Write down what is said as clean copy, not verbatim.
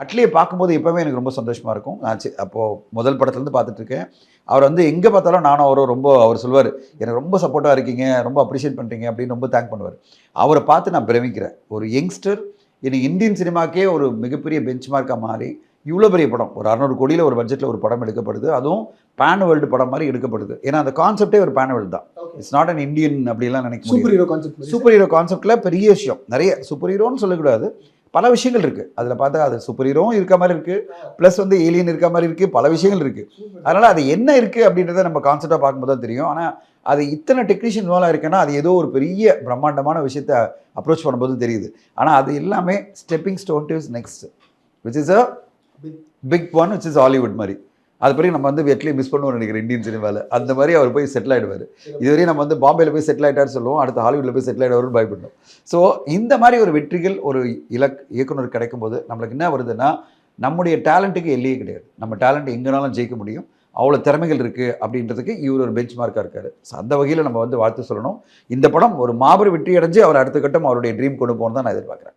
அட்லியை பார்க்கும்போது எப்பவுமே எனக்கு ரொம்ப சந்தோஷமா இருக்கும். நான் அப்போது முதல் படத்துலேருந்து பார்த்துட்ருக்கேன். அவர் வந்து எங்கே பார்த்தாலும் நானும் அவரும் ரொம்ப அவர் சொல்லுவார், எனக்கு ரொம்ப சப்போர்ட்டாக இருக்கீங்க, ரொம்ப அப்ரிஷியேட் பண்ணுறீங்க அப்படின்னு ரொம்ப தேங்க் பண்ணுவார். அவரை பார்த்து நான் பிரமிக்கிறேன். ஒரு யங்ஸ்டர் இன்னைக்கு இந்தியன் சினிமாக்கே ஒரு மிகப்பெரிய பெஞ்ச் மார்க்காக மாறி இவ்வளோ பெரிய படம் ஒரு 600 கோடியில் ஒரு பட்ஜெட்டில் ஒரு படம் எடுக்கப்படுது. அதுவும் பேன் வேர்ல்டு படம் மாதிரி எடுக்கப்படுது. ஏன்னா அந்த கான்செப்டே ஒரு பேன் வேர்ல்டு தான். இட்ஸ் நாட் அன் இந்தியன் அப்படிலாம் நினைக்க super hero concept. Super hero கான்செப்டில் பெரிய விஷயம் நிறைய சூப்பர் ஹீரோன்னு சொல்லக்கூடாது, பல விஷயங்கள் இருக்குது. அதில் பார்த்தா அது சூப்பர் ஹீரோவும் இருக்க மாதிரி இருக்குது, ப்ளஸ் வந்து ஏலியன் இருக்க மாதிரி இருக்குது, பல விஷயங்கள் இருக்குது. அதனால் அது என்ன இருக்குது அப்படின்றத நம்ம கான்செப்டாக பார்க்கும்போது தான் தெரியும். ஆனால் அது இத்தனை டெக்னீஷியன் இன்வால்வ் இருக்குன்னா அது ஏதோ ஒரு பெரிய பிரம்மாண்டமான விஷயத்தை அப்ரோச் பண்ணும்போது தெரியுது. ஆனால் அது எல்லாமே stepping stone to next which is a big one which is Hollywood மாதிரி. அது பிறகு நம்ம வந்து வெற்றியை மிஸ் பண்ணுவோம்னு நினைக்கிறேன் இந்தியன் சினிமாவில். அந்த மாதிரி அவர் போய் செட்டில் ஆகிடுவார். இதுவரையும் நம்ம வந்து பாம்பேயில் போய் செட்டில் ஆகிட்டார்னு சொல்லுவோம், அடுத்து ஹாலிவுட்டில் போய் செட்டில் ஆகிடுவார்னு பயப்படணும். ஸோ இந்த மாதிரி ஒரு வெற்றிகள் ஒரு இயக்குனர் கிடைக்கும் போது நம்மளுக்கு என்ன வருதுன்னா, நம்முடைய டேலண்ட்டுக்கு எல்லையே கிடையாது. நம்ம டேலண்ட் எங்கேனாலும் ஜெயிக்க முடியும், அவ்வளோ திறமைகள் இருக்குது அப்படின்றதுக்கு இவர் ஒரு பெஞ்ச் மார்க்காக இருக்கார். ஸோ அந்த வகையில் நம்ம வந்து வாழ்த்து சொல்லணும். இந்த படம் ஒரு மாபெரும் வெற்றி அடைஞ்சு அவர் அடுத்த கட்டம் அவருடைய ட்ரீம் கொண்டு போகணும்னு தான் நான் எதிர்பார்க்குறேன்.